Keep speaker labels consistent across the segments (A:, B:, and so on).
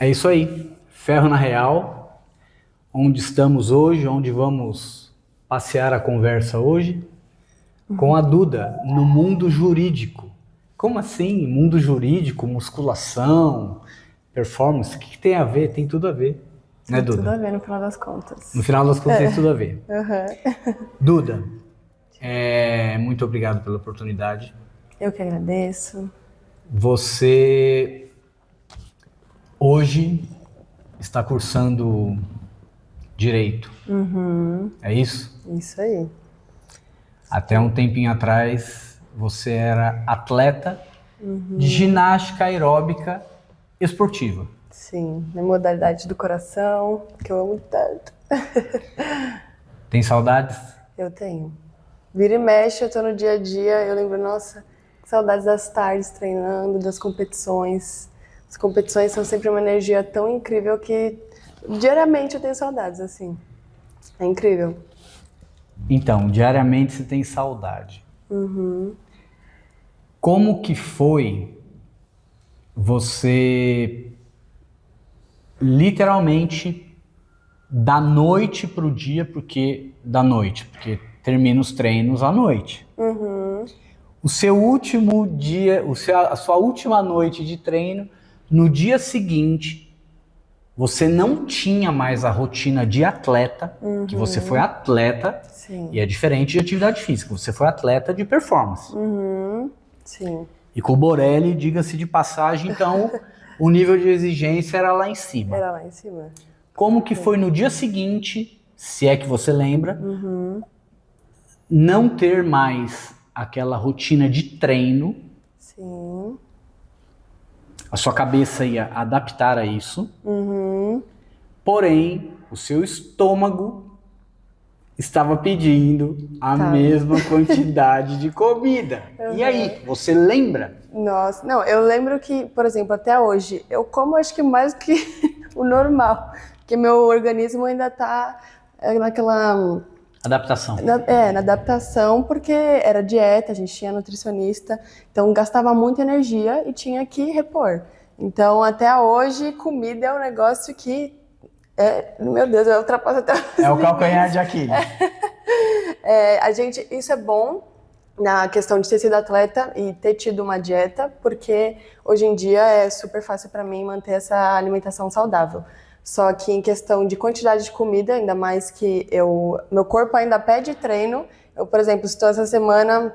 A: É isso aí, Ferro na Real, onde estamos hoje, onde vamos passear a conversa hoje, com a Duda, no mundo jurídico. Como assim, mundo jurídico, musculação, performance, o que tem a ver? Tem tudo a ver, né,
B: Tem tudo a
A: Duda?
B: ver no final das contas.
A: No final das contas tem tudo a ver.
B: Uhum.
A: Duda, muito obrigado pela oportunidade.
B: Eu que agradeço.
A: Você hoje está cursando Direito, é isso?
B: Isso aí.
A: Até um tempinho atrás, você era atleta de ginástica aeróbica esportiva.
B: Sim, na modalidade do coração, que eu amo tanto.
A: Tem saudades?
B: Eu tenho. Vira e mexe, eu tô no dia a dia, eu lembro, nossa, que saudades das tardes treinando, das competições. As competições são sempre uma energia tão incrível que diariamente eu tenho saudades, assim. É incrível.
A: Então, diariamente você tem saudade. Como que foi você literalmente da noite pro dia, porque termina os treinos à noite. O seu último dia, a sua última noite de treino, no dia seguinte, você não tinha mais a rotina de atleta, que você foi atleta,
B: Sim.
A: e é diferente de atividade física, você foi atleta de performance.
B: Sim.
A: E com o Borelli, diga-se de passagem, então, o nível de exigência era lá em cima.
B: Era lá em cima.
A: Como que foi no dia seguinte, se é que você lembra, não ter mais aquela rotina de treino,
B: Sim.
A: a sua cabeça ia adaptar a isso, porém, o seu estômago estava pedindo a mesma quantidade de comida. E aí, você lembra?
B: Nossa, não, eu lembro que, por exemplo, até hoje, eu como acho que mais que o normal, porque meu organismo ainda tá naquela...
A: Adaptação.
B: na adaptação, porque era dieta, a gente tinha nutricionista, então gastava muita energia e tinha que repor. Então, até hoje, comida é um negócio que, meu Deus, eu ultrapasso até os
A: É o
B: limites.
A: calcanhar de Aquiles.
B: Isso é bom na questão de ter sido atleta e ter tido uma dieta, porque hoje em dia é super fácil para mim manter essa alimentação saudável. Só que em questão de quantidade de comida, ainda mais que meu corpo ainda pede treino. Eu, por exemplo, estou essa semana,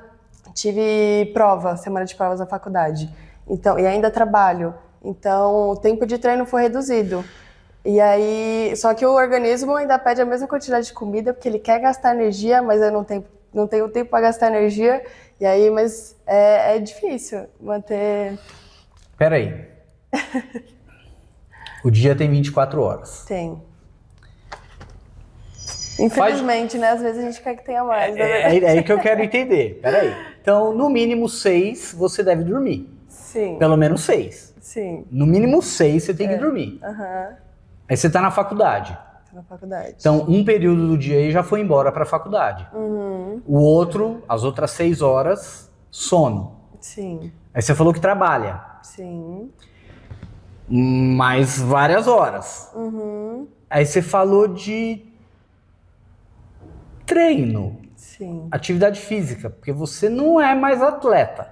B: tive semana de provas na faculdade, então, e ainda trabalho. Então, o tempo de treino foi reduzido. E aí, só que o organismo ainda pede a mesma quantidade de comida, porque ele quer gastar energia, mas eu não tenho tempo para gastar energia. E aí, mas é difícil manter...
A: Peraí. O dia tem 24 horas.
B: Tem. Infelizmente, né? Às vezes a gente quer que tenha mais.
A: É aí que eu quero entender. Peraí. Então, no mínimo 6 você deve dormir.
B: Sim.
A: Pelo menos 6.
B: Sim.
A: No mínimo 6 você tem que dormir. Aí você tá na faculdade.
B: Tô na faculdade.
A: Então, um período do dia aí já foi embora pra faculdade. O outro, as outras 6 horas, sono.
B: Sim.
A: Aí você falou que trabalha.
B: Sim.
A: Mais várias horas. Aí você falou de treino,
B: Sim.
A: atividade física, porque você não é mais atleta.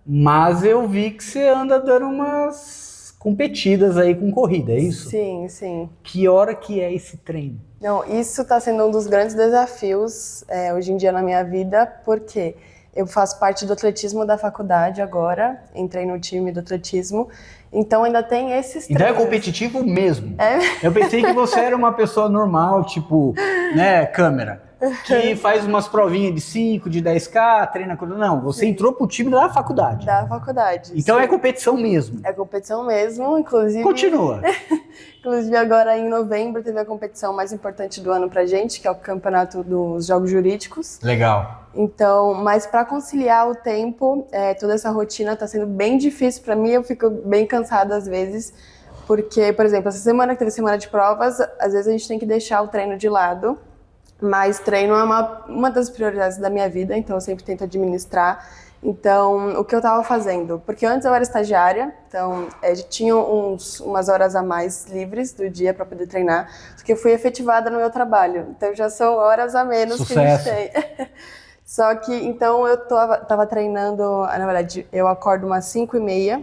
A: Mas eu vi que você anda dando umas competidas aí com corrida, é isso?
B: Sim, sim.
A: Que hora que é esse treino?
B: Não, isso está sendo um dos grandes desafios hoje em dia na minha vida, porque eu faço parte do atletismo da faculdade agora, entrei no time do atletismo, então ainda tem esses treinos.
A: Então é competitivo mesmo. Eu pensei que você era uma pessoa normal, tipo, né, câmera, que faz umas provinhas de 5, de 10K, treina... Não, você entrou pro time da faculdade.
B: Da faculdade.
A: Então
B: sim.
A: é competição mesmo.
B: É competição mesmo, inclusive...
A: Continua.
B: Inclusive agora em novembro teve a competição mais importante do ano pra gente, que é o campeonato dos Jogos Jurídicos.
A: Legal.
B: Então, mas para conciliar o tempo, toda essa rotina tá sendo bem difícil para mim, eu fico bem cansada às vezes, porque, por exemplo, essa semana que teve semana de provas, às vezes a gente tem que deixar o treino de lado, mas treino é uma das prioridades da minha vida, então eu sempre tento administrar. Então, o que eu estava fazendo? Porque antes eu era estagiária, então tinha umas horas a mais livres do dia para poder treinar, porque eu fui efetivada no meu trabalho. Então, já são horas a menos
A: Sucesso.
B: que a gente tem. Só que, então, eu tava treinando, na verdade, eu acordo umas 5h30,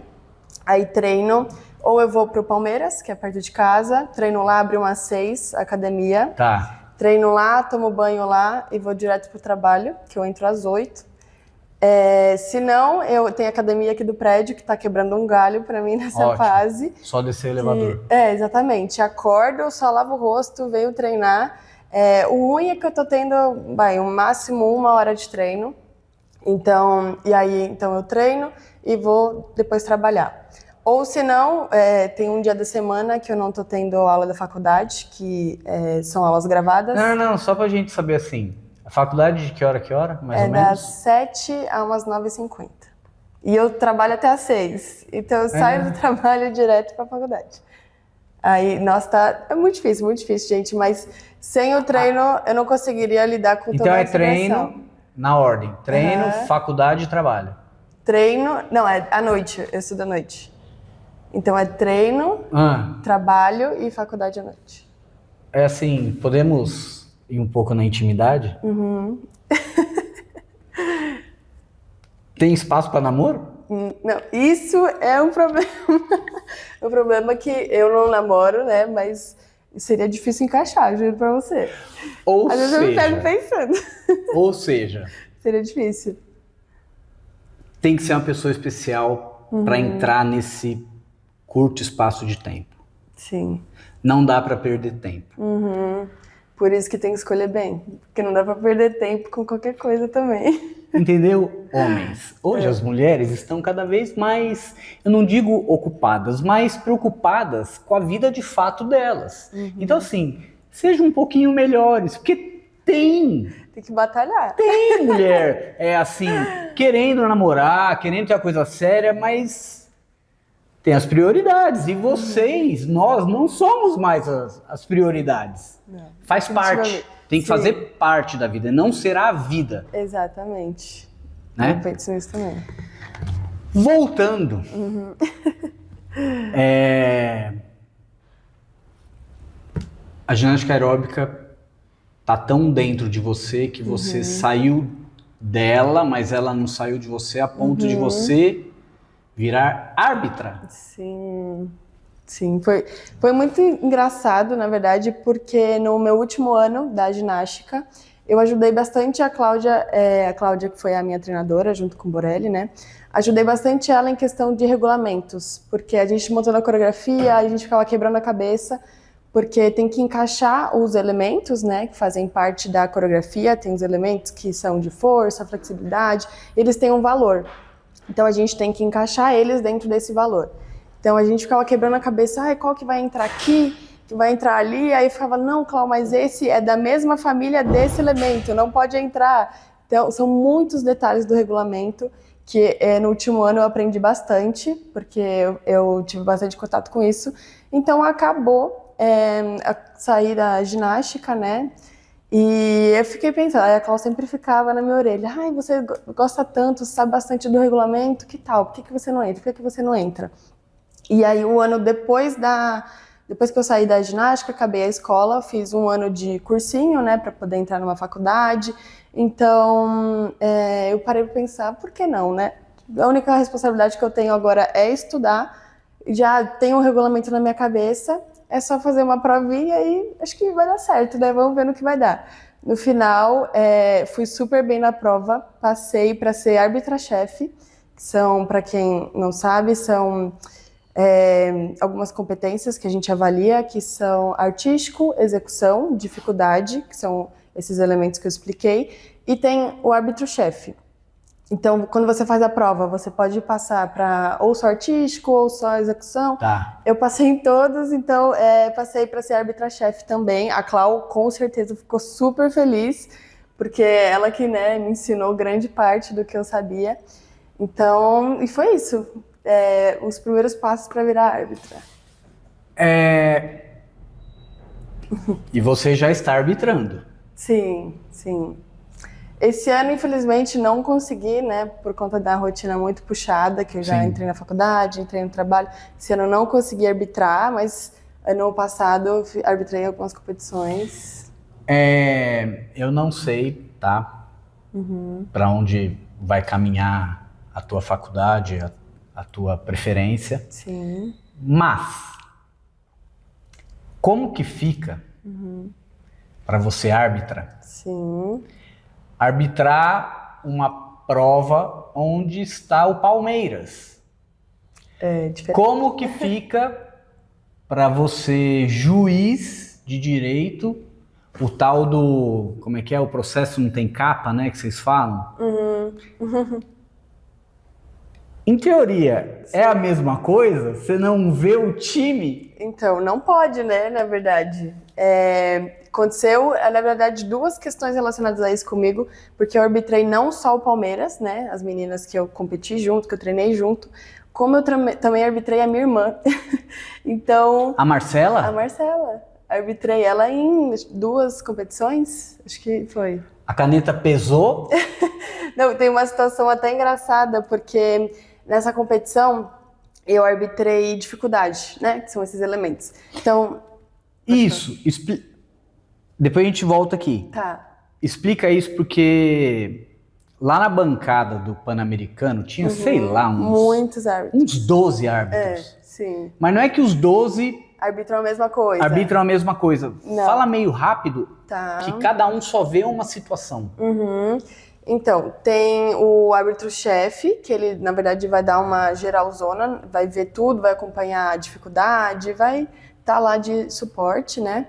B: aí treino, ou eu vou pro Palmeiras, que é perto de casa, treino lá, abro umas 6, academia.
A: Tá.
B: Treino lá, tomo banho lá e vou direto pro trabalho, que eu entro às 8. Se não, eu tenho a academia aqui do prédio, que tá quebrando um galho pra mim nessa
A: Ótimo.
B: fase.
A: Só descer o elevador.
B: Exatamente. Acordo, só lavo o rosto, venho treinar. O ruim é que eu tô tendo, o máximo 1 hora de treino. Então eu treino e vou depois trabalhar. Ou se não, tem um dia da semana que eu não tô tendo aula da faculdade, que são aulas gravadas.
A: Não, só pra gente saber assim. A faculdade de que hora, mais ou menos?
B: Das 7 a umas 9h50. E eu trabalho até às 6. Então eu saio do trabalho direto pra faculdade. Aí, nossa, é muito difícil, gente. Mas sem o treino, eu não conseguiria lidar com toda essa pressão.
A: Então é treino na ordem. Treino, faculdade e trabalho.
B: Treino, não, é à noite. Eu estudo à noite. Então é treino, trabalho e faculdade à noite.
A: É assim, podemos ir um pouco na intimidade?
B: Uhum.
A: Tem espaço para namoro?
B: Não, isso é um problema. Um problema que eu não namoro, né? Mas seria difícil encaixar, juro pra você. Às vezes eu me pego pensando.
A: Ou seja,
B: seria difícil.
A: Tem que ser uma pessoa especial para entrar nesse curto espaço de tempo.
B: Sim.
A: Não dá para perder tempo.
B: Por isso que tem que escolher bem. Porque não dá pra perder tempo com qualquer coisa também.
A: Entendeu? Homens. Hoje as mulheres estão cada vez mais, eu não digo ocupadas, mas preocupadas com a vida de fato delas. Então assim, sejam um pouquinho melhores, porque tem
B: que batalhar.
A: Tem mulher, querendo namorar, querendo ter uma coisa séria, mas tem as prioridades. E vocês, nós, não somos mais as prioridades.
B: Não.
A: Faz parte. Tem que fazer parte da vida, não será a vida.
B: Exatamente.
A: Né?
B: Eu penso nisso também.
A: Voltando. A ginástica aeróbica tá tão dentro de você que você saiu dela, mas ela não saiu de você a ponto de você virar árbitra.
B: Sim. Sim, foi muito engraçado, na verdade, porque no meu último ano da ginástica, eu ajudei bastante a Cláudia que foi a minha treinadora, junto com o Borelli, né? Ajudei bastante ela em questão de regulamentos, porque a gente montou a coreografia, a gente ficava quebrando a cabeça, porque tem que encaixar os elementos, né, que fazem parte da coreografia, tem os elementos que são de força, flexibilidade, eles têm um valor. Então a gente tem que encaixar eles dentro desse valor. Então a gente ficava quebrando a cabeça, qual que vai entrar aqui, que vai entrar ali, aí ficava, não, Cláudia, mas esse é da mesma família desse elemento, não pode entrar. Então são muitos detalhes do regulamento que no último ano eu aprendi bastante, porque eu tive bastante contato com isso. Então acabou a sair da ginástica, né? E eu fiquei pensando, a Cláudia sempre ficava na minha orelha, você gosta tanto, sabe bastante do regulamento, que tal? Por que você não entra? Por que você não entra? E aí, um ano depois que eu saí da ginástica, acabei a escola, fiz um ano de cursinho, né, para poder entrar numa faculdade. Então, eu parei para pensar, por que não, né? A única responsabilidade que eu tenho agora é estudar, já tenho um regulamento na minha cabeça, é só fazer uma provinha e acho que vai dar certo, né? Vamos ver no que vai dar. No final, fui super bem na prova, passei para ser árbitra-chefe, que são, para quem não sabe, são algumas competências que a gente avalia, que são artístico, execução, dificuldade, que são esses elementos que eu expliquei, e tem o árbitro-chefe. Então, quando você faz a prova, você pode passar para ou só artístico ou só execução.
A: Tá.
B: Eu passei em todos, então passei para ser árbitra-chefe também. A Clau, com certeza, ficou super feliz, porque ela que, né, me ensinou grande parte do que eu sabia. Então, e foi isso. Os primeiros passos para virar árbitra.
A: E você já está arbitrando.
B: Sim, sim. Esse ano, infelizmente, não consegui, né, por conta da rotina muito puxada, que eu já
A: Sim.
B: entrei na faculdade, entrei no trabalho. Esse ano eu não consegui arbitrar, mas ano passado eu arbitrei algumas competições.
A: Eu não sei, tá? Para onde vai caminhar a tua faculdade, a tua preferência.
B: Sim.
A: Mas, como que fica para você
B: Sim.
A: arbitrar uma prova onde está o Palmeiras?
B: É diferente.
A: Como que fica para você, juiz de direito, o tal do, como é que é, o processo não tem capa, né, que vocês falam? Em teoria, é a mesma coisa? Você não vê o time?
B: Então, não pode, né, na verdade. Aconteceu, na verdade, duas questões relacionadas a isso comigo, porque eu arbitrei não só o Palmeiras, né, as meninas que eu competi junto, que eu treinei junto, como eu também arbitrei a minha irmã. Então...
A: A Marcela?
B: A Marcela. Arbitrei ela em 2 competições, acho que foi.
A: A caneta pesou?
B: Não, tem uma situação até engraçada, porque nessa competição eu arbitrei dificuldade, né? Que são esses elementos. Então.
A: Isso. Depois a gente volta aqui.
B: Tá.
A: Explica isso porque lá na bancada do Pan-Americano tinha, sei lá,
B: muitos árbitros.
A: uns 12 árbitros.
B: Sim.
A: Mas não é que os 12
B: arbitram a mesma coisa.
A: arbitram a mesma coisa.
B: Não.
A: Fala meio rápido,
B: Tá.
A: que cada um só vê uma situação.
B: Então, tem o árbitro-chefe, que ele, na verdade, vai dar uma geralzona, vai ver tudo, vai acompanhar a dificuldade, vai estar lá de suporte, né?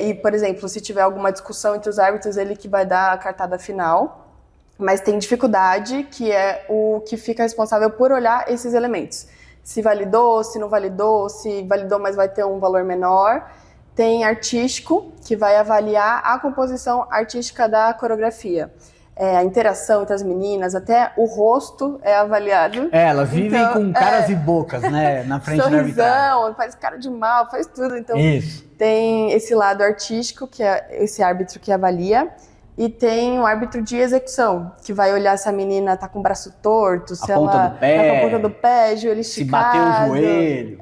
B: E, por exemplo, se tiver alguma discussão entre os árbitros, ele que vai dar a cartada final. Mas tem dificuldade, que é o que fica responsável por olhar esses elementos. Se validou, se não validou, se validou, mas vai ter um valor menor. Tem artístico, que vai avaliar a composição artística da coreografia. A interação entre as meninas, até o rosto é avaliado.
A: Elas vivem com caras e bocas, né? Na frente da arbitragem.
B: Sorrisão, faz cara de mal, faz tudo. Então,
A: Isso.
B: tem esse lado artístico, que é esse árbitro que avalia. E tem um árbitro de execução, que vai olhar se a menina tá com o braço torto, se ela tá com a ponta do pé, joelho esticado.
A: Se bateu o joelho.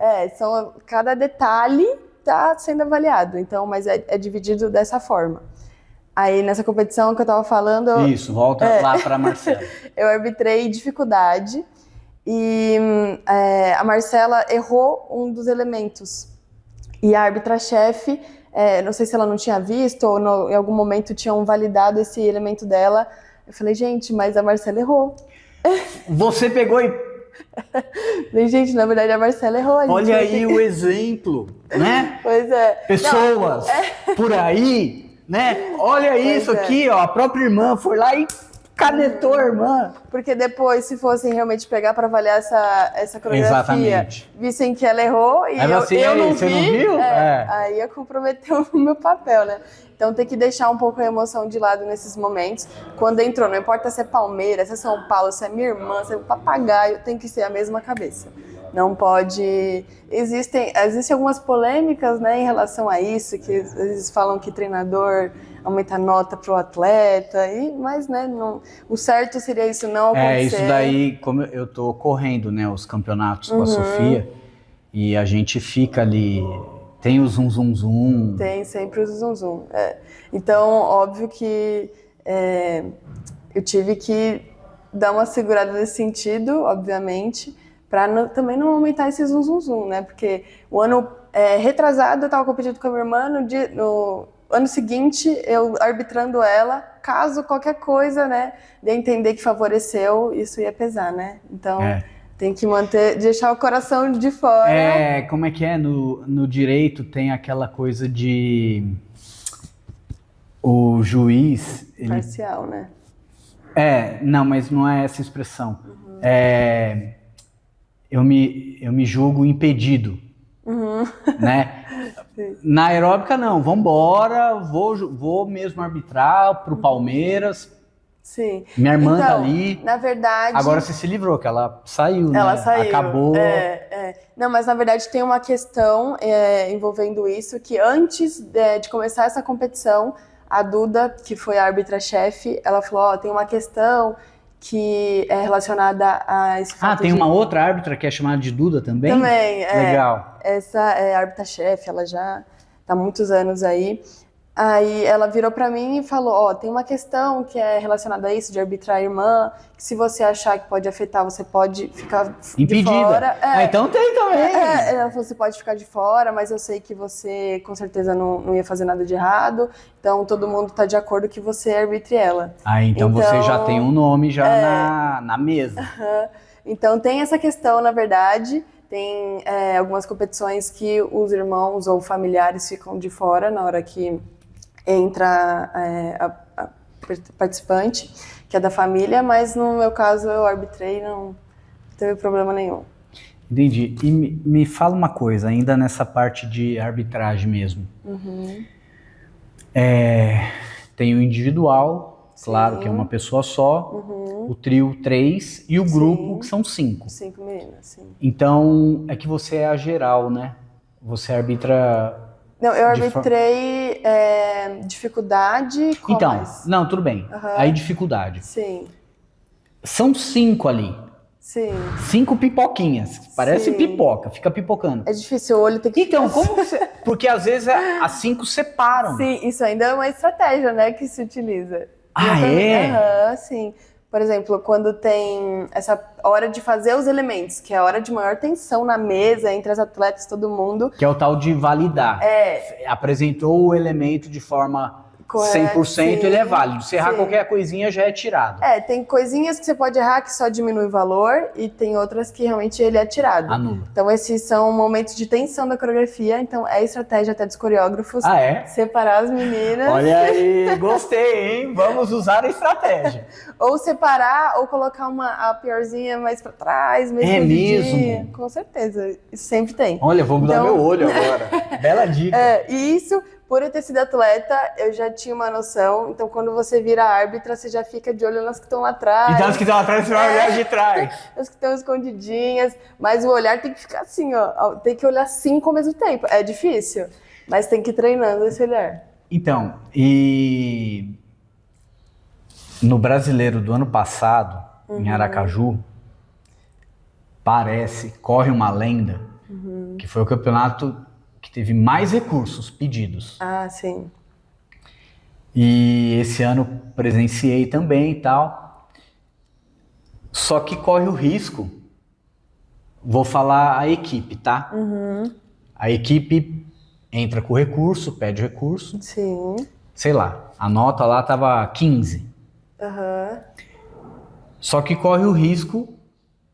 B: Cada detalhe tá sendo avaliado. Então, mas é dividido dessa forma. Aí, nessa competição que eu tava falando...
A: Isso, volta lá pra Marcela.
B: Eu arbitrei dificuldade e a Marcela errou um dos elementos. E a árbitra-chefe, não sei se ela não tinha visto ou em algum momento tinham validado esse elemento dela. Eu falei, gente, mas a Marcela errou.
A: Você pegou e...
B: Falei, gente, na verdade a Marcela errou.
A: Olha aí o exemplo, né?
B: Pois é.
A: Pessoas por aí... Né? Olha isso aqui, ó. A própria irmã foi lá e canetou a irmã.
B: Porque depois, se fossem realmente pegar para avaliar essa coreografia,
A: exatamente,
B: vissem que ela errou e eu não vi,
A: você não viu?
B: Aí ia comprometer o meu papel, né? Então tem que deixar um pouco a emoção de lado nesses momentos. Quando entrou, não importa se é Palmeiras, se é São Paulo, se é minha irmã, se é o papagaio, tem que ser a mesma cabeça. Não pode... Existem algumas polêmicas, né, em relação a isso, que às vezes falam que treinador aumenta a nota para o atleta, mas né, não, o certo seria isso não acontecer.
A: Isso daí, como eu tô correndo, né, os campeonatos com a Sofia, e a gente fica ali, tem o zum zum zum.
B: Tem sempre o zum zum. Então, óbvio que eu tive que dar uma segurada nesse sentido, obviamente, para também não aumentar esse zum zum zum, né? Porque o ano retrasado eu estava competindo com a minha irmã, no ano seguinte eu arbitrando ela, caso qualquer coisa, né, de entender que favoreceu, isso ia pesar, né? Então tem que deixar o coração de fora.
A: Como é que é? No direito tem aquela coisa de o juiz...
B: Parcial, né?
A: Não, mas não é essa expressão. Eu me julgo impedido, né?
B: Sim.
A: Na aeróbica não, vambora, vou mesmo arbitrar pro Palmeiras.
B: Sim.
A: Minha irmã tá ali.
B: Na verdade...
A: Agora você se livrou, que ela saiu, né?
B: Ela saiu.
A: Acabou.
B: Não, mas na verdade tem uma questão envolvendo isso, que antes de começar essa competição, a Duda, que foi a árbitra-chefe, ela falou, ó, tem uma questão que é relacionada a esse fato
A: tem uma outra árbitra que é chamada de Duda também?
B: Também,
A: Legal.
B: Essa é a árbitra-chefe, ela já tá há muitos anos aí. Aí ela virou pra mim e falou, ó, tem uma questão que é relacionada a isso, de arbitrar a irmã, que se você achar que pode afetar, você pode ficar
A: impedida.
B: De fora.
A: Então tem também.
B: Ela falou, você pode ficar de fora, mas eu sei que você com certeza não ia fazer nada de errado, então todo mundo tá de acordo que você arbitre ela.
A: Então você já tem um nome já na mesa.
B: Então tem essa questão, na verdade. Tem algumas competições que os irmãos ou familiares ficam de fora na hora que entra a participante, que é da família, mas no meu caso eu arbitrei, não teve problema nenhum.
A: Entendi. E me fala uma coisa, ainda nessa parte de arbitragem mesmo. Tem o individual, claro, que é uma pessoa só, o trio 3 e o grupo, que são 5.
B: 5 meninas, sim.
A: Então, é que você é a geral, né? Você arbitra...
B: Não, eu arbitrei dificuldade, qual
A: Então,
B: mais?
A: não, tudo bem. Aí dificuldade.
B: Sim.
A: São 5 ali.
B: Sim.
A: 5 pipoquinhas. Parece
B: Sim.
A: pipoca, fica pipocando.
B: É difícil, o olho tem que
A: Então, como você... Porque às vezes as 5 separam.
B: Sim, isso ainda é uma estratégia, né, que se utiliza. Sim. Por exemplo, quando tem essa hora de fazer os elementos, que é a hora de maior tensão na mesa, entre as atletas, todo mundo.
A: Que é o tal de validar. Apresentou o elemento de forma 100%, sim, ele é válido. Se errar qualquer coisinha, já é tirado.
B: Tem coisinhas que você pode errar que só diminui o valor, e tem outras que realmente ele é tirado.
A: Anula.
B: Então esses são momentos de tensão da coreografia, então é estratégia até dos coreógrafos separar as meninas.
A: Olha aí, gostei, hein? Vamos usar a estratégia.
B: Ou separar, ou colocar a piorzinha mais pra trás,
A: mesmo?
B: Com certeza, isso sempre tem.
A: Olha, vou mudar meu olho agora. Bela dica.
B: E isso, por eu ter sido atleta, eu já tinha uma noção. Então, quando você vira árbitra, você já fica de olho nas que estão lá atrás.
A: Então, as que estão lá atrás, você vai olhar de trás.
B: As que estão escondidinhas. Mas o olhar tem que ficar assim, ó. Tem que olhar 5 ao mesmo tempo. É difícil, mas tem que ir treinando esse olhar.
A: Então, e no Brasileiro do ano passado, em Aracaju, corre uma lenda, que foi o campeonato que teve mais recursos pedidos.
B: Ah, sim.
A: E esse ano presenciei também e tal. Só que corre o risco, vou falar a equipe, tá? A equipe entra com o recurso, pede o recurso.
B: Sim.
A: Sei lá, a nota lá tava 15. Só que corre o risco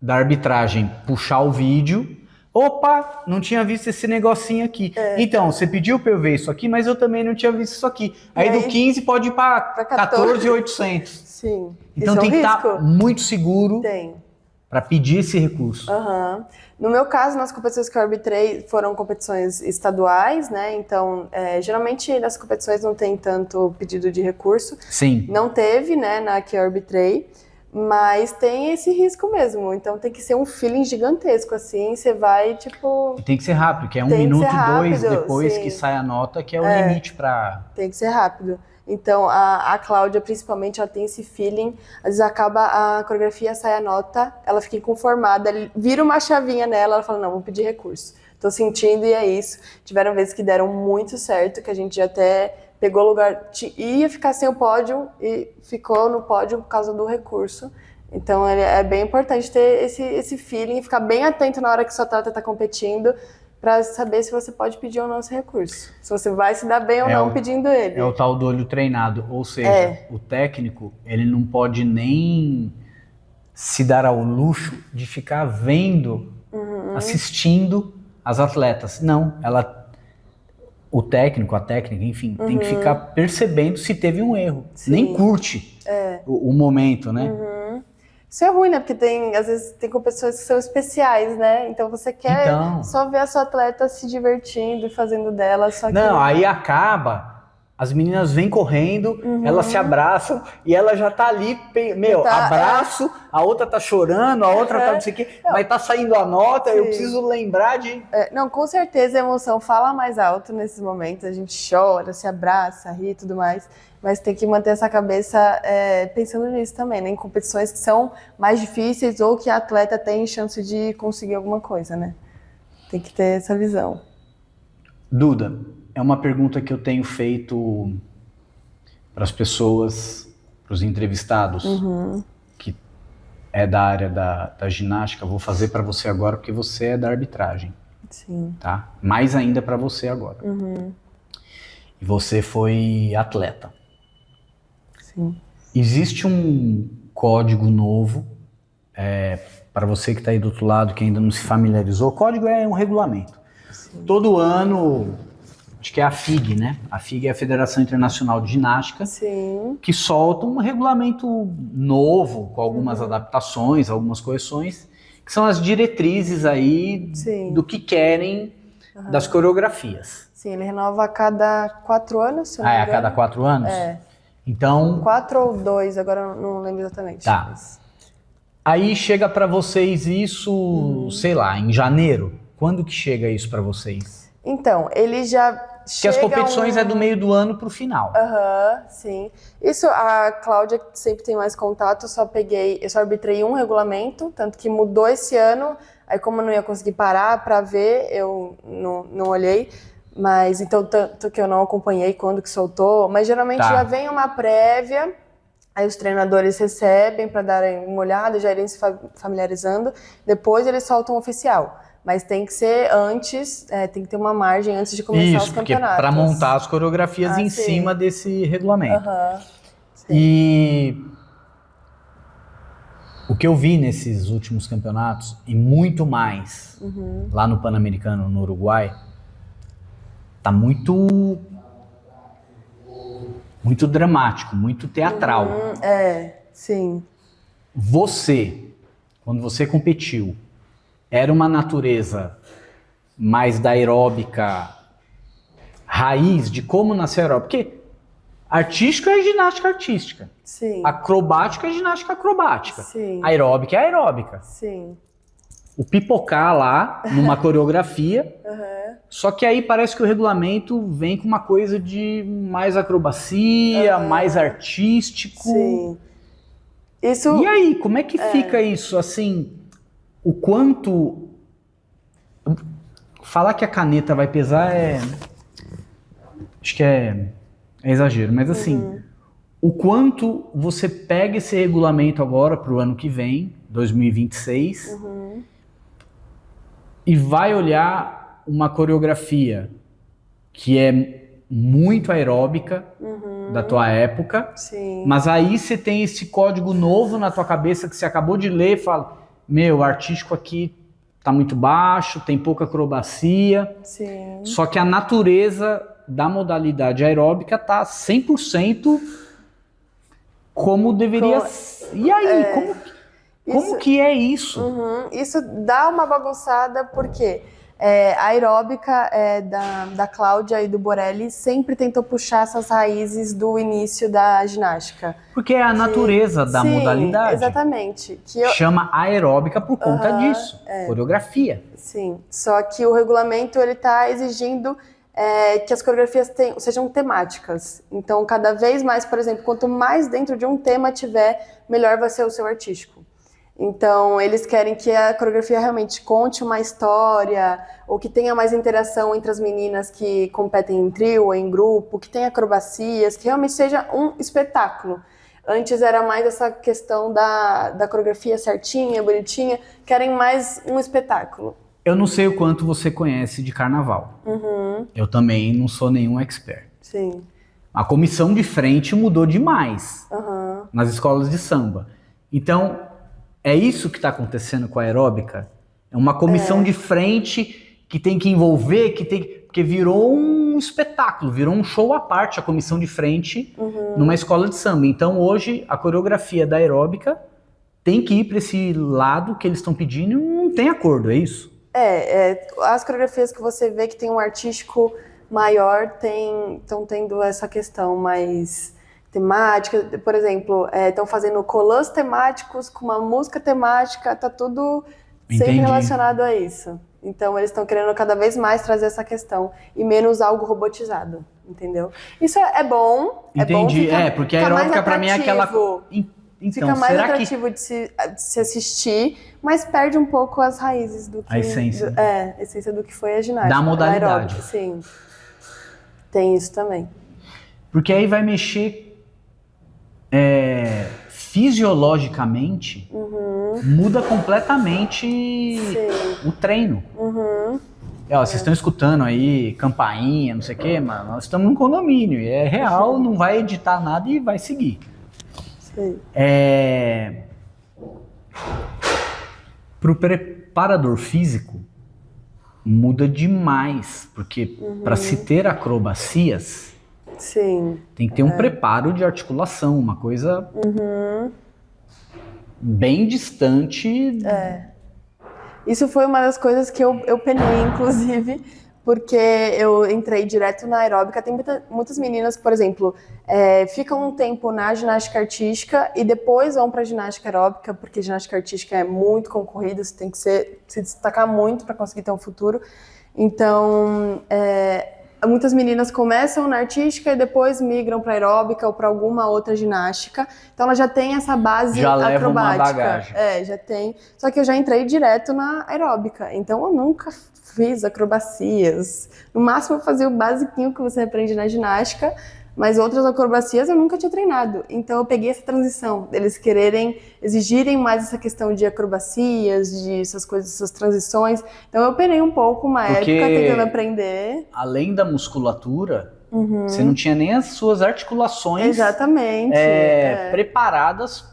A: da arbitragem puxar o vídeo. Opa, não tinha visto esse negocinho aqui. Então, você pediu pra eu ver isso aqui, mas eu também não tinha visto isso aqui. Aí do 15 pode ir pra 14.800.
B: Sim.
A: Então tem que estar muito seguro para pedir esse recurso.
B: No meu caso, nas competições que eu arbitrei foram competições estaduais, né? Então, geralmente nas competições não tem tanto pedido de recurso.
A: Sim.
B: Não teve, né, na que eu arbitrei. Mas tem esse risco mesmo, então tem que ser um feeling gigantesco, assim, você vai, tipo...
A: E tem que ser rápido, que é 1 minuto, 2 depois que sai a nota, que é o limite pra...
B: Tem que ser rápido. Então, a Cláudia, principalmente, ela tem esse feeling, às vezes acaba a coreografia, sai a nota, ela fica inconformada, vira uma chavinha nela, ela fala, não, vou pedir recurso. Tô sentindo e é isso. Tiveram vezes que deram muito certo, que a gente até... pegou lugar, ia ficar sem o pódio e ficou no pódio por causa do recurso. Então é bem importante ter esse feeling e ficar bem atento na hora que sua atleta está competindo para saber se você pode pedir ou não esse recurso. Se você vai se dar bem ou não pedindo ele.
A: É o tal do olho treinado, ou seja, o técnico ele não pode nem se dar ao luxo de ficar vendo, assistindo as atletas. Não, o técnico, a técnica, enfim, tem que ficar percebendo se teve um erro. Sim. Nem curte o momento, né?
B: Isso é ruim, né? Porque às vezes tem competições que são especiais, né? Então você quer só ver a sua atleta se divertindo e fazendo dela, só que...
A: Não, aí acaba as meninas vêm correndo, elas se abraçam e ela já tá ali, abraço, a outra tá chorando, a outra tá não sei o quê, mas tá saindo a nota, eu preciso lembrar de...
B: Não, com certeza a emoção fala mais alto nesses momentos, a gente chora, se abraça, ri e tudo mais, mas tem que manter essa cabeça pensando nisso também, né? Em competições que são mais difíceis ou que a atleta tem chance de conseguir alguma coisa, né? Tem que ter essa visão.
A: Duda, é uma pergunta que eu tenho feito para as pessoas, para os entrevistados, que é da área da ginástica. Vou fazer para você agora, porque você é da arbitragem.
B: Sim.
A: Tá? Mais ainda para você agora. E você foi atleta.
B: Sim.
A: Existe um código novo, para você que está aí do outro lado, que ainda não se familiarizou. O código é um regulamento.
B: Sim.
A: Todo ano... Acho que é a FIG, né? A FIG é a Federação Internacional de Ginástica, que solta um regulamento novo, com algumas adaptações, algumas correções, que são as diretrizes aí do que querem das coreografias.
B: Sim, ele renova a cada 4 anos, se eu não me engano.
A: A cada 4 anos? Então...
B: 4 ou 2, agora eu não lembro exatamente.
A: Tá.
B: Mas...
A: Aí chega para vocês isso, sei lá, em janeiro. Quando que chega isso para vocês?
B: Então, ele já
A: Porque as competições é do meio do ano pro final.
B: Sim. Isso, a Cláudia sempre tem mais contato, eu só arbitrei um regulamento, tanto que mudou esse ano, aí como eu não ia conseguir parar pra ver, eu não olhei, mas então tanto que eu não acompanhei quando que soltou, mas geralmente já vem uma prévia, aí os treinadores recebem pra darem uma olhada, já irem se familiarizando, depois eles soltam o oficial. Mas tem que ser antes, tem que ter uma margem antes de começar os campeonatos.
A: Isso, porque para montar as coreografias em cima desse regulamento.
B: Sim.
A: E o que eu vi nesses últimos campeonatos, e muito mais lá no Pan-Americano, no Uruguai, tá muito dramático, muito teatral.
B: Sim.
A: Você, quando você competiu, era uma natureza mais da aeróbica raiz, de como nasceu a aeróbica? Porque artístico é ginástica artística.
B: Sim.
A: Acrobática é ginástica acrobática.
B: Sim.
A: Aeróbica é aeróbica.
B: Sim.
A: O pipocar lá, numa coreografia, só que aí parece que o regulamento vem com uma coisa de mais acrobacia, mais artístico.
B: Sim.
A: E aí, como é que fica isso, assim... O quanto... Falar que a caneta vai pesar acho que é exagero, mas assim... O quanto você pega esse regulamento agora para o ano que vem, 2026, e vai olhar uma coreografia que é muito aeróbica da tua época, mas aí você tem esse código novo na tua cabeça que você acabou de ler e fala... o artístico aqui tá muito baixo, tem pouca acrobacia.
B: Sim.
A: Só que a natureza da modalidade aeróbica tá 100% como deveria ser. E aí, como que é isso?
B: Isso dá uma bagunçada porque a aeróbica da Cláudia e do Borelli sempre tentou puxar essas raízes do início da ginástica.
A: Porque é a natureza da modalidade.
B: Exatamente.
A: Chama aeróbica por conta disso. Coreografia.
B: Sim. Só que o regulamento ele tá exigindo que as coreografias sejam temáticas. Então, cada vez mais, por exemplo, quanto mais dentro de um tema tiver, melhor vai ser o seu artístico. Então, eles querem que a coreografia realmente conte uma história, ou que tenha mais interação entre as meninas que competem em trio ou em grupo, que tenha acrobacias, que realmente seja um espetáculo. Antes era mais essa questão da coreografia certinha, bonitinha, querem mais um espetáculo.
A: Eu não sei o quanto você conhece de carnaval. Eu também não sou nenhum expert.
B: Sim.
A: A comissão de frente mudou demais nas escolas de samba. Então... É isso que está acontecendo com a aeróbica? É uma comissão de frente que tem que envolver, porque virou um espetáculo, virou um show à parte a comissão de frente numa escola de samba. Então hoje a coreografia da aeróbica tem que ir para esse lado que eles estão pedindo e não tem acordo, é isso?
B: As coreografias que você vê que tem um artístico maior estão tendo essa questão mais temática. Por exemplo, estão fazendo colãs temáticos com uma música temática, tá tudo sempre relacionado a isso. Então, eles estão querendo cada vez mais trazer essa questão e menos algo robotizado, entendeu? Isso é bom.
A: Entendi, porque a aeróbica pra mim é aquela...
B: Então, fica mais atrativo de se assistir, mas perde um pouco as raízes do que...
A: A essência.
B: A essência do que foi a ginástica.
A: Da modalidade.
B: A aeróbica, sim. Tem isso também.
A: Porque aí vai mexer fisiologicamente, muda completamente o treino. Vocês estão escutando aí campainha, não sei o quê, mano, nós estamos num condomínio, e é real, não vai editar nada e vai seguir. Pro preparador físico, muda demais, porque para se ter acrobacias, tem que ter um preparo de articulação, uma coisa bem distante.
B: Isso foi uma das coisas que eu penei, inclusive, porque eu entrei direto na aeróbica. Tem muitas meninas que, por exemplo, ficam um tempo na ginástica artística e depois vão para ginástica aeróbica, porque ginástica artística é muito concorrida, você tem que se destacar muito para conseguir ter um futuro. Então, muitas meninas começam na artística e depois migram para aeróbica ou para alguma outra ginástica. Então ela já tem essa base
A: já
B: acrobática.
A: Leva uma bagagem.
B: Já tem. Só que eu já entrei direto na aeróbica. Então eu nunca fiz acrobacias. No máximo eu fazia o basiquinho que você aprende na ginástica, mas outras acrobacias eu nunca tinha treinado. Então eu peguei essa transição, deles quererem, exigirem mais essa questão de acrobacias, de essas coisas, essas transições. Então eu penei um pouco uma época tentando aprender.
A: Além da musculatura, você não tinha nem as suas articulações
B: exatamente
A: preparadas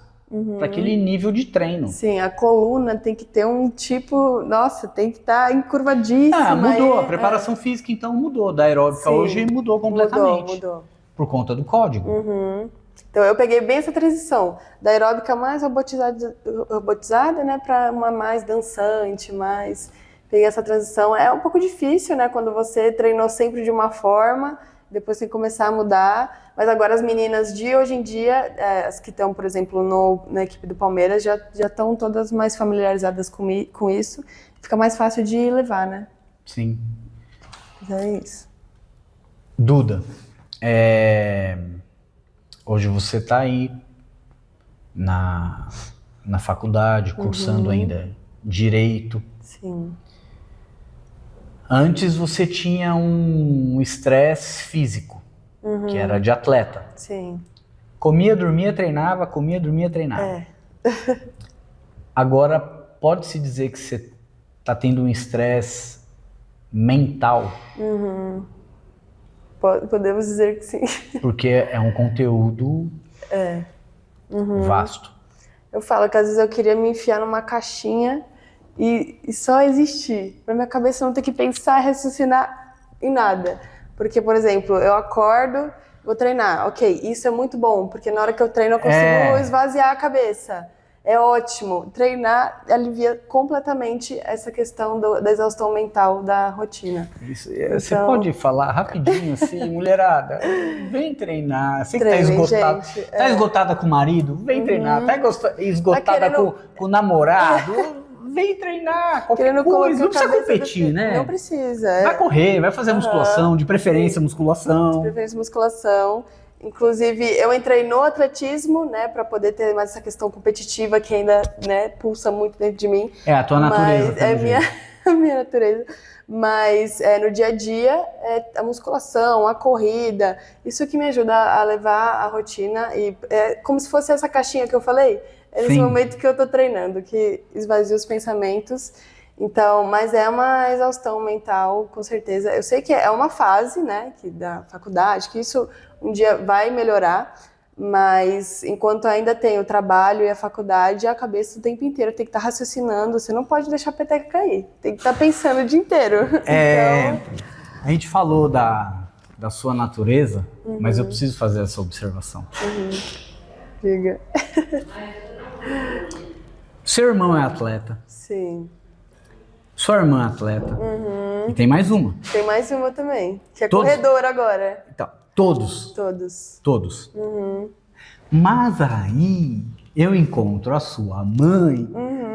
A: para aquele nível de treino.
B: Sim, a coluna tem que ter um tipo, nossa, tem que estar encurvadíssima.
A: Mudou, a preparação física então mudou, da aeróbica hoje mudou completamente.
B: Mudou.
A: Por conta do código.
B: Então eu peguei bem essa transição da aeróbica mais robotizada, né, para uma mais dançante, peguei essa transição. É um pouco difícil, né, quando você treinou sempre de uma forma, depois tem que começar a mudar. Mas agora as meninas de hoje em dia, as que estão, por exemplo, na equipe do Palmeiras, já estão todas mais familiarizadas com isso. Fica mais fácil de levar, né?
A: Sim.
B: Mas é isso.
A: Duda, hoje você está aí na faculdade, cursando ainda Direito.
B: Sim.
A: Antes você tinha um estresse físico, que era de atleta.
B: Sim.
A: Comia, dormia, treinava, comia, dormia, treinava. Agora, pode-se dizer que você está tendo um estresse mental?
B: Podemos dizer que sim.
A: Porque é um conteúdo vasto.
B: Eu falo que às vezes eu queria me enfiar numa caixinha e só existir. Pra minha cabeça não ter que pensar, raciocinar em nada. Porque, por exemplo, eu acordo, vou treinar. Ok, isso é muito bom, porque na hora que eu treino eu consigo esvaziar a cabeça. É ótimo. Treinar alivia completamente essa questão da exaustão mental da rotina.
A: Isso, você pode falar rapidinho assim, mulherada, vem treinar. Sei que tá esgotada. Tá esgotada com o marido? Vem treinar. Tá esgotada com o namorado? Vem treinar. Qualquer coisa. Não precisa competir, né?
B: Não precisa.
A: Vai correr, vai fazer musculação, de preferência musculação.
B: De preferência musculação. Inclusive, eu entrei no atletismo, né, para poder ter mais essa questão competitiva que ainda, né, pulsa muito dentro de mim.
A: É a tua natureza.
B: A minha natureza. Mas no dia a dia, a musculação, a corrida, isso que me ajuda a levar a rotina. E é como se fosse essa caixinha que eu falei. É nesse momento que eu tô treinando, que esvazia os pensamentos. Então, mas é uma exaustão mental, com certeza. Eu sei que é uma fase, né, da faculdade, que isso um dia vai melhorar, mas enquanto ainda tem o trabalho e a faculdade, a cabeça o tempo inteiro tem que estar raciocinando, você não pode deixar a peteca cair, tem que estar pensando o dia inteiro. Então...
A: A gente falou da sua natureza, mas eu preciso fazer essa observação.
B: Diga.
A: Seu irmão é atleta.
B: Sim.
A: Sua irmã é atleta. E tem mais uma.
B: Tem mais uma também, que é
A: Todos?
B: corredor agora.
A: Então, todos.
B: Todos.
A: Mas aí eu encontro a sua mãe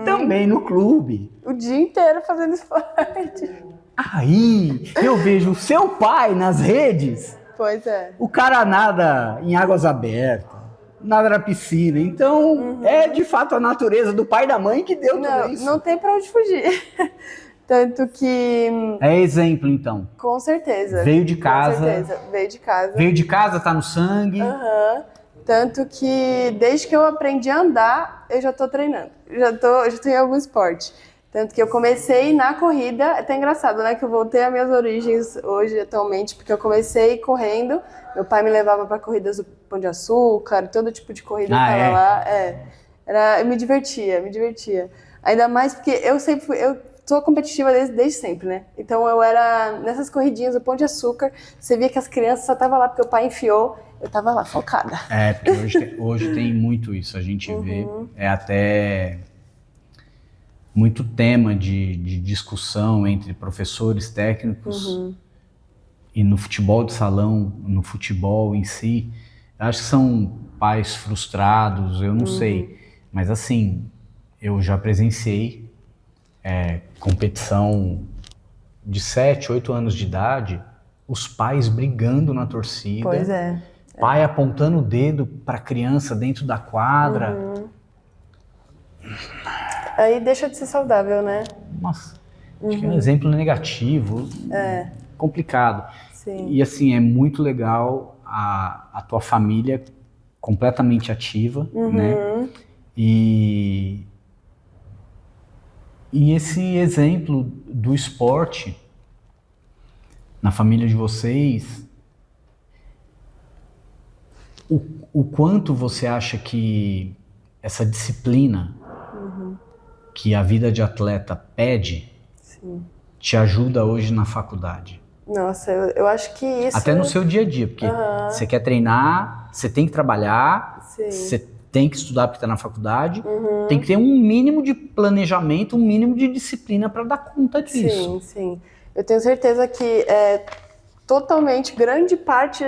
A: também no clube.
B: O dia inteiro fazendo esporte.
A: Aí eu vejo o seu pai nas redes.
B: Pois é.
A: O cara nada em águas abertas, nada na piscina. Então, é de fato a natureza do pai e da mãe que deu tudo isso.
B: Não tem pra onde fugir. Tanto que...
A: É exemplo, então.
B: Com certeza.
A: Veio de casa.
B: Com certeza. Veio de casa.
A: Veio de casa, tá no sangue.
B: Tanto que desde que eu aprendi a andar, eu já tô treinando. Já tô em algum esporte. Tanto que eu comecei na corrida, é até engraçado, né? Que eu voltei às minhas origens hoje, atualmente, porque eu comecei correndo. Meu pai me levava para corridas do Pão de Açúcar, todo tipo de corrida eu tava lá. Eu me divertia. Ainda mais porque eu sou competitiva desde sempre, né? Então eu era nessas corridinhas do Pão de Açúcar, você via que as crianças só estavam lá porque o pai enfiou, eu tava lá focada.
A: É, porque hoje tem muito isso, a gente vê, é até muito tema de discussão entre professores técnicos e no futebol de salão, no futebol em si. Eu acho que são pais frustrados, eu não sei, mas assim, eu já presenciei competição de 7, 8 anos de idade, os pais brigando na torcida,
B: Pois é.
A: pai apontando o dedo para a criança dentro da quadra.
B: Aí deixa de ser saudável, né?
A: Nossa, acho que é um exemplo negativo, complicado.
B: Sim.
A: E assim, é muito legal a tua família completamente ativa, né? E esse exemplo do esporte na família de vocês, o quanto você acha que essa disciplina que a vida de atleta pede te ajuda hoje na faculdade?
B: Nossa, eu acho que isso...
A: Até no seu dia a dia, porque você quer treinar, você tem que trabalhar, você tem que estudar porque está na faculdade, tem que ter um mínimo de planejamento, um mínimo de disciplina para dar conta disso.
B: Sim. Eu tenho certeza que totalmente, grande parte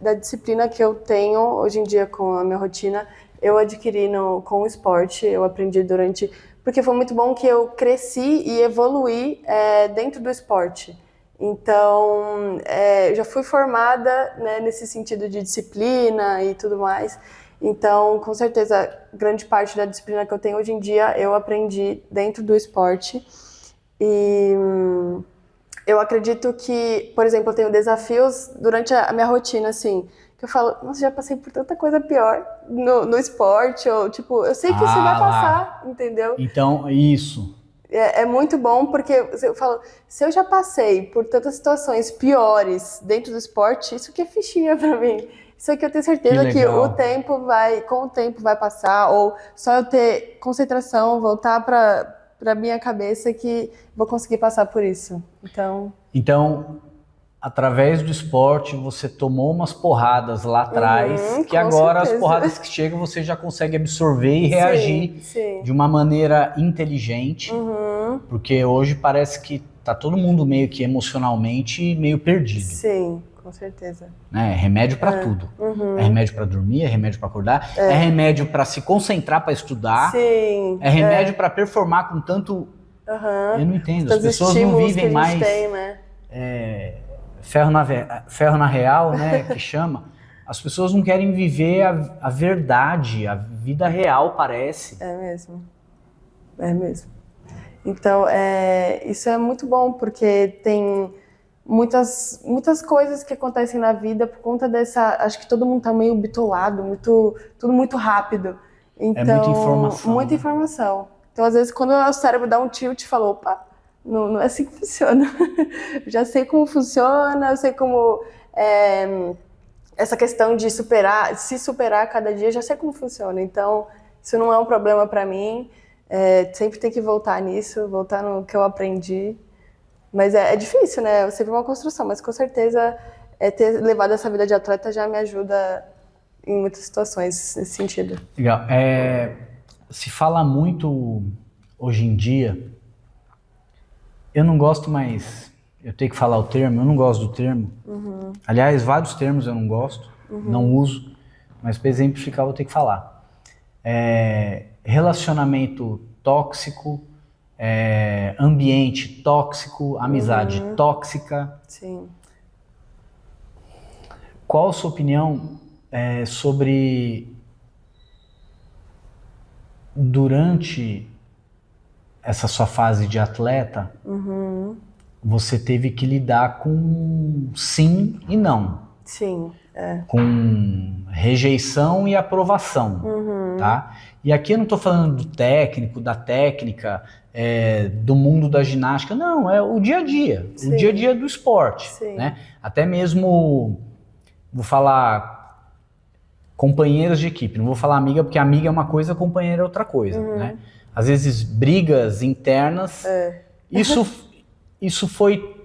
B: da disciplina que eu tenho hoje em dia com a minha rotina, eu adquiri com o esporte, eu aprendi porque foi muito bom que eu cresci e evoluí dentro do esporte. Então, eu já fui formada, né, nesse sentido de disciplina e tudo mais. Então, com certeza, grande parte da disciplina que eu tenho hoje em dia, eu aprendi dentro do esporte. E eu acredito que, por exemplo, eu tenho desafios durante a minha rotina, assim, que eu falo, nossa, já passei por tanta coisa pior no esporte, ou tipo, eu sei que isso vai passar, entendeu?
A: Então, isso.
B: É muito bom porque eu falo, se eu já passei por tantas situações piores dentro do esporte, isso que é fichinha pra mim. Isso aqui eu tenho certeza que com o tempo vai passar, ou só eu ter concentração, voltar pra minha cabeça que vou conseguir passar por isso.
A: Então, através do esporte, você tomou umas porradas lá atrás, que agora
B: certeza.
A: as porradas que chegam você já consegue absorver e reagir de uma maneira inteligente, porque hoje parece que tá todo mundo meio que emocionalmente meio perdido.
B: Sim, com certeza.
A: É remédio para tudo. É remédio para dormir, é remédio para acordar, é remédio para se concentrar para estudar, é remédio para performar com tanto... Eu não entendo, as pessoas não vivem mais... Ferro na real, né, que chama. As pessoas não querem viver a verdade, a vida real, parece.
B: É mesmo. Então, isso é muito bom, porque tem muitas coisas que acontecem na vida por conta dessa... Acho que todo mundo tá meio bitolado, tudo muito rápido. Então,
A: muita informação.
B: Muita informação. Então, às vezes, quando o cérebro dá um tilt e fala, opa, não é assim que funciona. Eu já sei como funciona, eu sei como... essa questão de se superar a cada dia, eu já sei como funciona. Então, isso não é um problema para mim. Sempre tem que voltar nisso, voltar no que eu aprendi. Mas é difícil, né? É sempre uma construção, mas com certeza ter levado essa vida de atleta já me ajuda em muitas situações nesse sentido.
A: Legal. Se fala muito hoje em dia, eu não gosto mais eu tenho que falar o termo, eu não gosto do termo. Aliás, vários termos eu não gosto, não uso, mas para exemplificar eu vou ter que falar. Relacionamento tóxico, ambiente tóxico, amizade tóxica.
B: Sim.
A: Qual a sua opinião sobre durante essa sua fase de atleta, você teve que lidar com sim e não.
B: Sim,
A: Com rejeição e aprovação, tá? E aqui eu não estou falando do técnico, da técnica, do mundo da ginástica, não, é o dia a dia,
B: Sim.
A: o dia a dia do esporte,
B: Sim.
A: né? Até mesmo, vou falar companheiras de equipe, não vou falar amiga, porque amiga é uma coisa, companheira é outra coisa, né? Às vezes brigas internas, isso foi,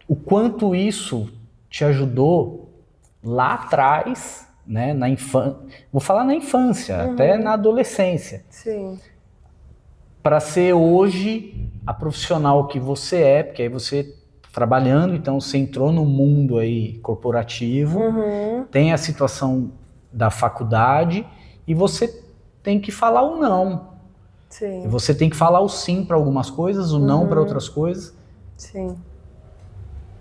A: o quanto isso te ajudou lá atrás, né, vou falar na infância, até na adolescência,
B: Sim.
A: para ser hoje a profissional que você é, porque aí você trabalhando, então você entrou no mundo aí corporativo, tem a situação da faculdade e você tem que falar o não.
B: Sim.
A: E você tem que falar o sim para algumas coisas, o não para outras coisas.
B: Sim.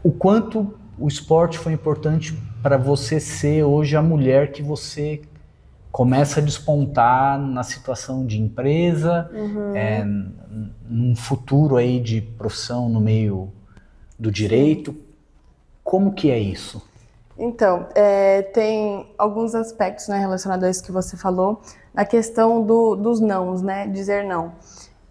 A: O quanto o esporte foi importante para você ser hoje a mulher que você começa a despontar na situação de empresa, num futuro aí de profissão no meio do direito. Como que é isso?
B: Então, tem alguns aspectos, né, relacionados a isso que você falou, na questão dos nãos, né, dizer não.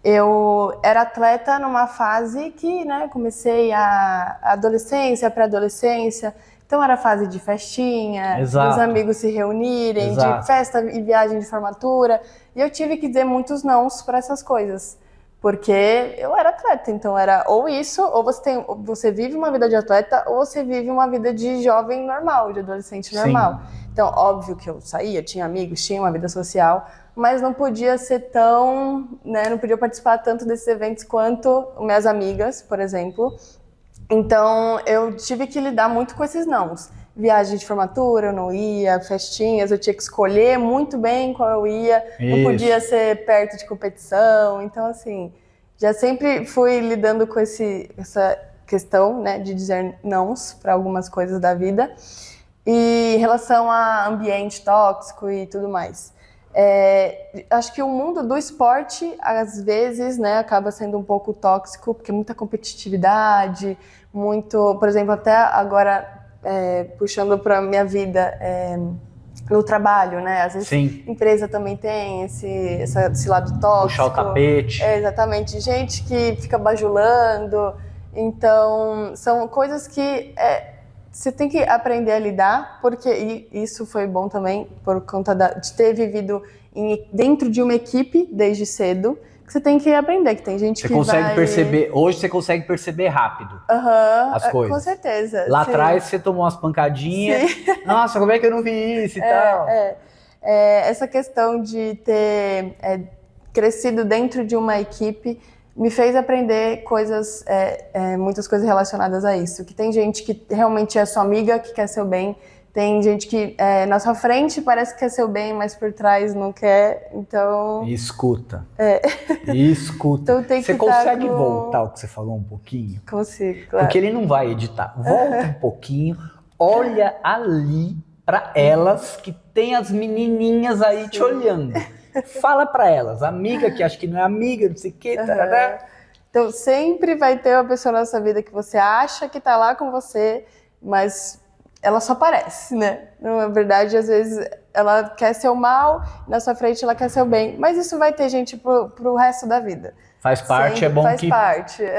B: Eu era atleta numa fase que, né, comecei a adolescência, pré-adolescência, então era fase de festinha,
A: Exato.
B: dos amigos se reunirem,
A: Exato.
B: de festa e viagem de formatura, e eu tive que dizer muitos nãos para essas coisas. Porque eu era atleta, então era ou isso, ou você vive uma vida de atleta, ou você vive uma vida de jovem normal, de adolescente normal. Então, óbvio que eu saía, tinha amigos, tinha uma vida social, mas não podia ser tão, né, não podia participar tanto desses eventos quanto minhas amigas, por exemplo. Então, eu tive que lidar muito com esses nãos. Viagem de formatura, eu não ia, festinhas, eu tinha que escolher muito bem qual eu ia, não podia ser perto de competição, então assim, já sempre fui lidando com essa questão, né, de dizer nãos para algumas coisas da vida, e em relação a ambiente tóxico e tudo mais. Acho que o mundo do esporte, às vezes, né, acaba sendo um pouco tóxico, porque muita competitividade, muito, por exemplo, até agora, puxando para minha vida no trabalho, né? Às vezes a empresa também tem esse lado tóxico.
A: Puxar o tapete.
B: Exatamente. Gente que fica bajulando. Então, são coisas que você tem que aprender a lidar, porque isso foi bom também por conta de ter vivido dentro de uma equipe desde cedo, que você tem que aprender, que tem gente
A: você
B: que
A: consegue perceber, hoje você consegue perceber rápido as coisas.
B: Com certeza.
A: Lá atrás você tomou umas pancadinhas, nossa, como é que eu não vi isso e tal?
B: Essa questão de ter crescido dentro de uma equipe me fez aprender coisas, muitas coisas relacionadas a isso. Que tem gente que realmente é sua amiga, que quer seu bem. Tem gente que na sua frente parece que quer seu bem, mas por trás não quer, então...
A: Escuta. Escuta.
B: Então tem que
A: você consegue voltar o que você falou um pouquinho?
B: Consigo, claro.
A: Porque ele não vai editar. Volta um pouquinho, olha ali para elas, que tem as menininhas aí te olhando. Fala para elas, amiga que acha que não é amiga, não sei o quê.
B: Então sempre vai ter uma pessoa na sua vida que você acha que tá lá com você, mas ela só aparece, né? Na verdade, às vezes ela quer seu mal, na sua frente ela quer seu bem, mas isso vai ter gente pro resto da vida.
A: Faz parte, é bom que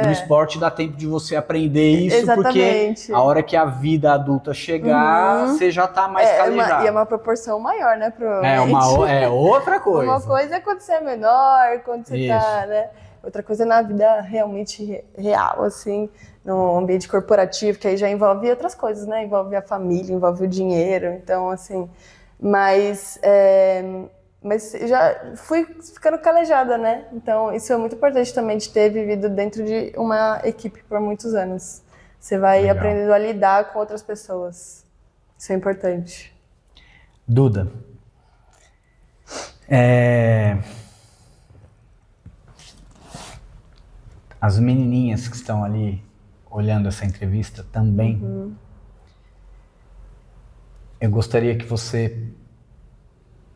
A: no esporte dá tempo de você aprender isso,
B: exatamente.
A: Porque a hora que a vida adulta chegar, você já tá mais calejado.
B: E é uma proporção maior, né?
A: É outra coisa.
B: Uma coisa é quando você é menor, quando você tá, né? Outra coisa é na vida realmente real, assim, no ambiente corporativo, que aí já envolve outras coisas, né? Envolve a família, envolve o dinheiro, então, assim... Mas Mas já fui ficando calejada, né? Então, isso é muito importante também de ter vivido dentro de uma equipe por muitos anos. Você vai
A: Legal.
B: aprendendo a lidar com outras pessoas. Isso é importante.
A: Duda, as menininhas que estão ali olhando essa entrevista também, eu gostaria que você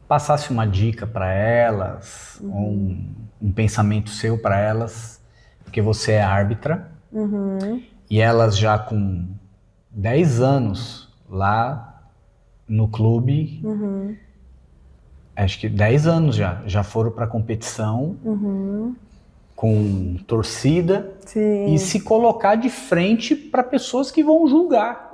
A: passasse uma dica para elas, um pensamento seu para elas, porque você é árbitra, e elas já com 10 anos lá no clube, acho que 10 anos já foram para competição, com torcida,
B: Sim.
A: e se colocar de frente para pessoas que vão julgar.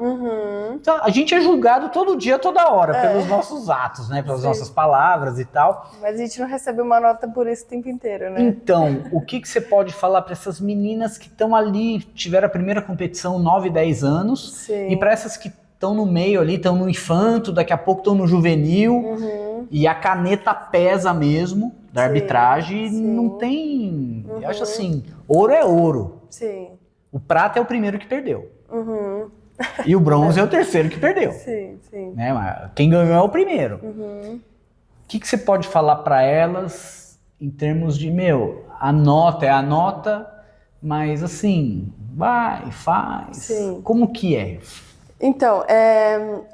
A: Então, a gente é julgado todo dia, toda hora, pelos nossos atos, né? Pelas nossas palavras e tal.
B: Mas a gente não recebe uma nota por isso o tempo inteiro, né?
A: Então, o que você pode falar para essas meninas que estão ali, tiveram a primeira competição 9, 10 anos,
B: Sim.
A: e para essas que estão no meio ali, estão no infanto, daqui a pouco estão no juvenil, e a caneta pesa mesmo da arbitragem, e não tem... Eu acho assim, ouro é ouro.
B: Sim.
A: O prata é o primeiro que perdeu. E o bronze é o terceiro que perdeu.
B: Sim, sim.
A: Né? Mas quem ganhou é o primeiro. O que você pode falar para elas em termos de, a nota é a nota, mas assim, vai, faz.
B: Sim.
A: Como que é?
B: Então,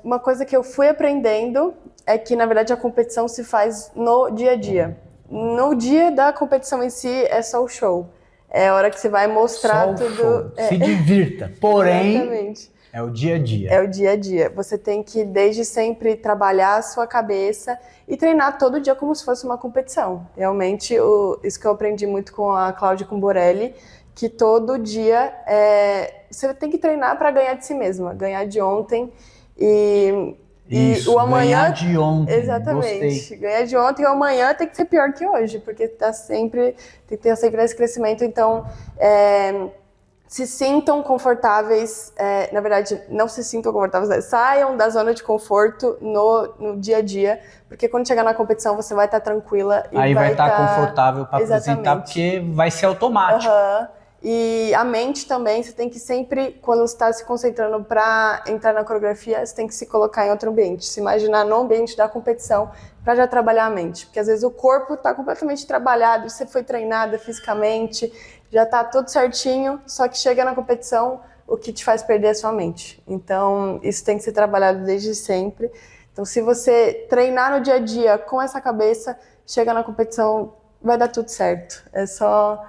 B: uma coisa que eu fui aprendendo é que, na verdade, a competição se faz no dia a dia. No dia da competição em si, é só o show. É a hora que você vai mostrar
A: Só o
B: tudo.
A: show. Se divirta. Porém,
B: Exatamente.
A: é o dia a dia.
B: É o dia a dia. Você tem que, desde sempre, trabalhar a sua cabeça e treinar todo dia como se fosse uma competição. Realmente, isso que eu aprendi muito com a Cláudia Kumborelli, que todo dia você tem que treinar para ganhar de si mesma, ganhar de ontem e
A: Isso,
B: o amanhã.
A: ganhar de ontem.
B: Exatamente.
A: Gostei.
B: Ganhar de ontem e o amanhã tem que ser pior que hoje, porque tem que ter sempre esse crescimento. Então, se sintam confortáveis, na verdade, não se sintam confortáveis, saiam da zona de conforto no dia a dia, porque quando chegar na competição você vai estar tranquila. E
A: aí vai estar confortável para apresentar, porque vai ser automático.
B: E a mente também, você tem que sempre, quando você está se concentrando para entrar na coreografia, você tem que se colocar em outro ambiente, se imaginar no ambiente da competição para já trabalhar a mente. Porque às vezes o corpo está completamente trabalhado, você foi treinada fisicamente, já está tudo certinho, só que chega na competição, o que te faz perder é a sua mente. Então, isso tem que ser trabalhado desde sempre. Então, se você treinar no dia a dia com essa cabeça, chega na competição, vai dar tudo certo. É só...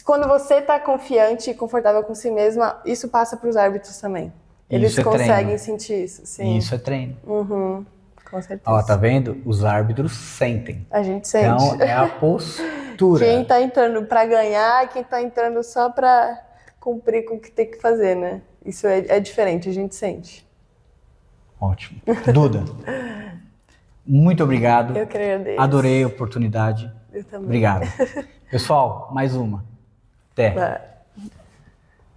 B: Quando você está confiante e confortável com si mesma, isso passa para os árbitros também. Eles conseguem sentir isso. Sim.
A: Isso é treino.
B: Com certeza.
A: Ó, tá vendo? Os árbitros sentem.
B: A gente sente.
A: Então, é a postura.
B: Quem tá entrando para ganhar, quem tá entrando só para cumprir com o que tem que fazer, né? Isso é diferente, a gente sente.
A: Ótimo. Duda, muito obrigado.
B: Eu que agradeço.
A: Adorei a oportunidade.
B: Eu também.
A: Obrigado. Pessoal, mais uma. Até.